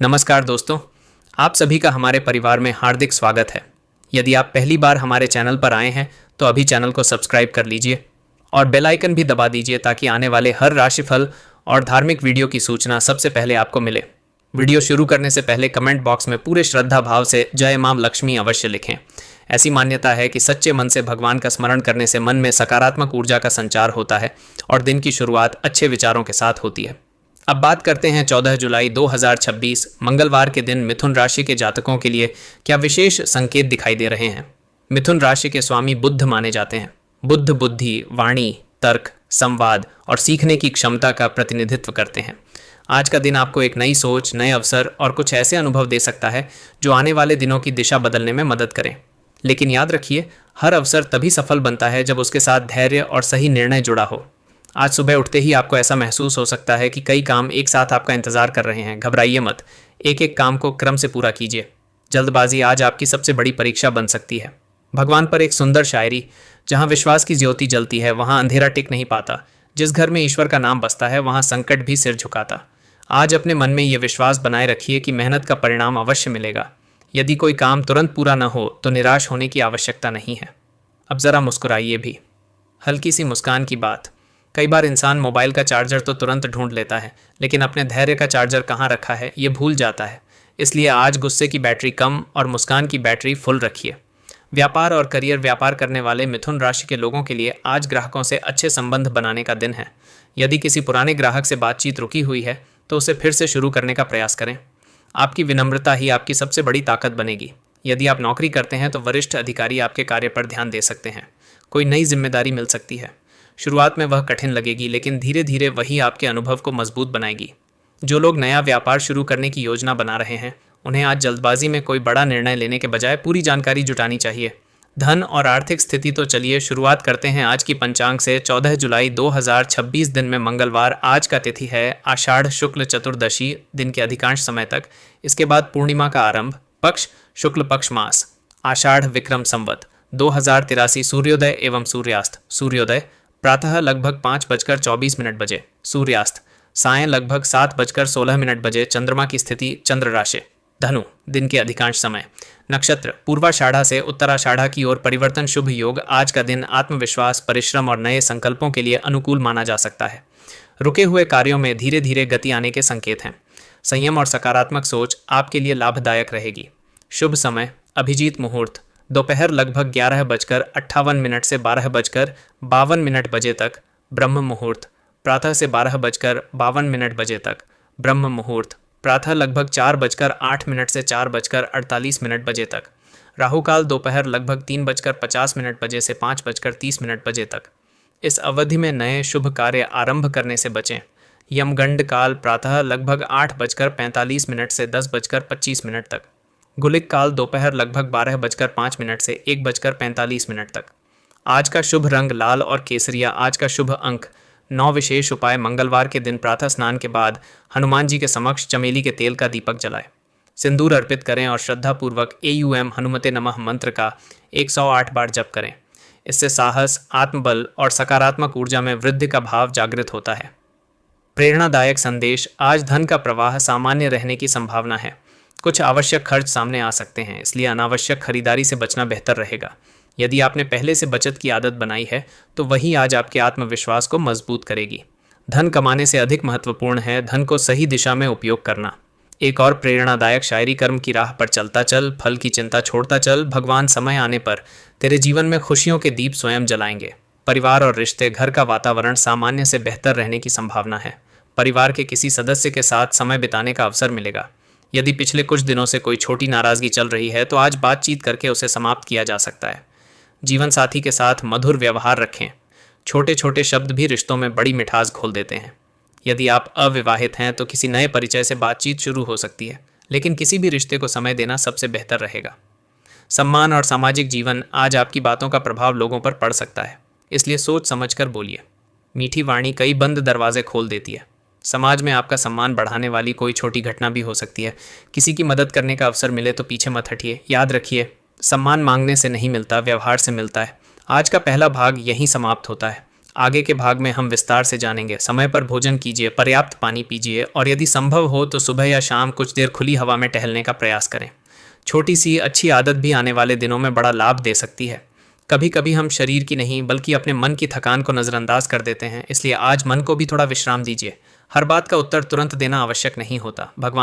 नमस्कार दोस्तों, आप सभी का हमारे परिवार में हार्दिक स्वागत है। यदि आप पहली बार हमारे चैनल पर आए हैं तो अभी चैनल को सब्सक्राइब कर लीजिए और बेल आइकन भी दबा दीजिए ताकि आने वाले हर राशिफल और धार्मिक वीडियो की सूचना सबसे पहले आपको मिले। वीडियो शुरू करने से पहले कमेंट बॉक्स में पूरे श्रद्धा भाव से जय मां लक्ष्मी अवश्य लिखें। ऐसी मान्यता है कि सच्चे मन से भगवान का स्मरण करने से मन में सकारात्मक ऊर्जा का संचार होता है और दिन की शुरुआत अच्छे विचारों के साथ होती है। अब बात करते हैं 14 जुलाई 2026 मंगलवार के दिन मिथुन राशि के जातकों के लिए क्या विशेष संकेत दिखाई दे रहे हैं। मिथुन राशि के स्वामी बुद्ध माने जाते हैं। बुद्ध बुद्धि, वाणी, तर्क, संवाद और सीखने की क्षमता का प्रतिनिधित्व करते हैं। आज का दिन आपको एक नई सोच, नए अवसर और कुछ ऐसे अनुभव दे सकता है जो आने वाले दिनों की दिशा बदलने में मदद करें। लेकिन याद रखिए, हर अवसर तभी सफल बनता है जब उसके साथ धैर्य और सही निर्णय जुड़ा हो। आज सुबह उठते ही आपको ऐसा महसूस हो सकता है कि कई काम एक साथ आपका इंतजार कर रहे हैं। घबराइए मत, एक एक काम को क्रम से पूरा कीजिए। जल्दबाजी आज आपकी सबसे बड़ी परीक्षा बन सकती है। भगवान पर एक सुंदर शायरी, जहां विश्वास की ज्योति जलती है वहां अंधेरा टिक नहीं पाता। जिस घर में ईश्वर का नाम बसता है वहां संकट भी सिर झुकाता। आज अपने मन में ये विश्वास बनाए रखिए कि मेहनत का परिणाम अवश्य मिलेगा। यदि कोई काम तुरंत पूरा न हो तो निराश होने की आवश्यकता नहीं है। अब जरा मुस्कुराइए भी। हल्की सी मुस्कान की बात। कई बार इंसान मोबाइल का चार्जर तो तुरंत ढूंढ लेता है, लेकिन अपने धैर्य का चार्जर कहाँ रखा है ये भूल जाता है। इसलिए आज गुस्से की बैटरी कम और मुस्कान की बैटरी फुल रखिए। व्यापार और करियर। व्यापार करने वाले मिथुन राशि के लोगों के लिए आज ग्राहकों से अच्छे संबंध बनाने का दिन है। यदि किसी पुराने ग्राहक से बातचीत रुकी हुई है तो उसे फिर से शुरू करने का प्रयास करें। आपकी विनम्रता ही आपकी सबसे बड़ी ताकत बनेगी। यदि आप नौकरी करते हैं तो वरिष्ठ अधिकारी आपके कार्य पर ध्यान दे सकते हैं। कोई नई जिम्मेदारी मिल सकती है। शुरुआत में वह कठिन लगेगी, लेकिन धीरे धीरे वही आपके अनुभव को मजबूत बनाएगी। जो लोग नया व्यापार शुरू करने की योजना बना रहे हैं उन्हें आज जल्दबाजी में कोई बड़ा निर्णय लेने के बजाय पूरी जानकारी जुटानी चाहिए। धन और आर्थिक स्थिति तो चलिए शुरुआत करते हैं आज की पंचांग से। 14 जुलाई 2026 दिन में मंगलवार। आज का तिथि है आषाढ़ शुक्ल चतुर्दशी, दिन के अधिकांश समय तक। इसके बाद पूर्णिमा का आरंभ। पक्ष शुक्ल पक्ष मास। आषाढ़ विक्रम संवत 2083। सूर्योदय एवं सूर्यास्त। सूर्योदय प्रातः लगभग 5:24 बजे। सूर्यास्त सायं लगभग 7:16 बजे। चंद्रमा की स्थिति चंद्र राशि धनु, दिन के अधिकांश समय। नक्षत्र पूर्वाषाढ़ा से उत्तराषाढ़ा की ओर परिवर्तन। शुभ योग। आज का दिन आत्मविश्वास, परिश्रम और नए संकल्पों के लिए अनुकूल माना जा सकता है। रुके हुए कार्यों में धीरे धीरे गति आने के संकेत हैं। संयम और सकारात्मक सोच आपके लिए लाभदायक रहेगी। शुभ समय अभिजीत मुहूर्त दोपहर लगभग 11:58 से 12:52 बजे तक ब्रह्म मुहूर्त। प्रातः से 12:52 बजे तक ब्रह्म मुहूर्त। प्रातः लगभग 4:08 से 4:48 बजे तक। राहुकाल दोपहर लगभग 3:50 बजे से 5:30 बजे तक। इस अवधि में नए शुभ कार्य आरंभ करने से बचें। यमगंड काल प्रातः लगभग 8:45 से 10:25 तक। गुलिक काल दोपहर लगभग 12:05 से 1:45 तक। आज का शुभ रंग लाल और केसरिया। आज का शुभ अंक 9। विशेष उपाय मंगलवार के दिन प्रातः स्नान के बाद हनुमान जी के समक्ष चमेली के तेल का दीपक जलाएं। सिंदूर अर्पित करें और श्रद्धापूर्वक AUM हनुमते नमः मंत्र का 108 बार जप करें। इससे साहस, आत्मबल और सकारात्मक ऊर्जा में वृद्धि का भाव जागृत होता है। प्रेरणादायक संदेश। आज धन का प्रवाह सामान्य रहने की संभावना है। कुछ आवश्यक खर्च सामने आ सकते हैं, इसलिए अनावश्यक खरीदारी से बचना बेहतर रहेगा। यदि आपने पहले से बचत की आदत बनाई है तो वही आज आपके आत्मविश्वास को मजबूत करेगी। धन कमाने से अधिक महत्वपूर्ण है धन को सही दिशा में उपयोग करना। एक और प्रेरणादायक शायरी। कर्म की राह पर चलता चल, फल की चिंता छोड़ता चल। भगवान समय आने पर तेरे जीवन में खुशियों के दीप स्वयं जलाएंगे। परिवार और रिश्ते। घर का वातावरण सामान्य से बेहतर रहने की संभावना है। परिवार के किसी सदस्य के साथ समय बिताने का अवसर मिलेगा। यदि पिछले कुछ दिनों से कोई छोटी नाराजगी चल रही है तो आज बातचीत करके उसे समाप्त किया जा सकता है। जीवन साथी के साथ मधुर व्यवहार रखें। छोटे छोटे शब्द भी रिश्तों में बड़ी मिठास घोल देते हैं। यदि आप अविवाहित हैं तो किसी नए परिचय से बातचीत शुरू हो सकती है, लेकिन किसी भी रिश्ते को समय देना सबसे बेहतर रहेगा। सम्मान और सामाजिक जीवन। आज आपकी बातों का प्रभाव लोगों पर पड़ सकता है, इसलिए सोच समझकर बोलिए। मीठी वाणी कई बंद दरवाजे खोल देती है। समाज में आपका सम्मान बढ़ाने वाली कोई छोटी घटना भी हो सकती है। किसी की मदद करने का अवसर मिले तो पीछे मत हटिए। याद रखिए, सम्मान मांगने से नहीं मिलता, व्यवहार से मिलता है। आज का पहला भाग यहीं समाप्त होता है। आगे के भाग में हम विस्तार से जानेंगे। समय पर भोजन कीजिए, पर्याप्त पानी पीजिए और यदि संभव हो तो सुबह या शाम कुछ देर खुली हवा में टहलने का प्रयास करें। छोटी सी अच्छी आदत भी आने वाले दिनों में बड़ा लाभ दे सकती है। कभी कभी हम शरीर की नहीं बल्कि अपने मन की थकान को नज़रअंदाज कर देते हैं, इसलिए आज मन को भी थोड़ा विश्राम दीजिए। हर बात का उत्तर तुरंत देना आवश्यक नहीं होता। भगवान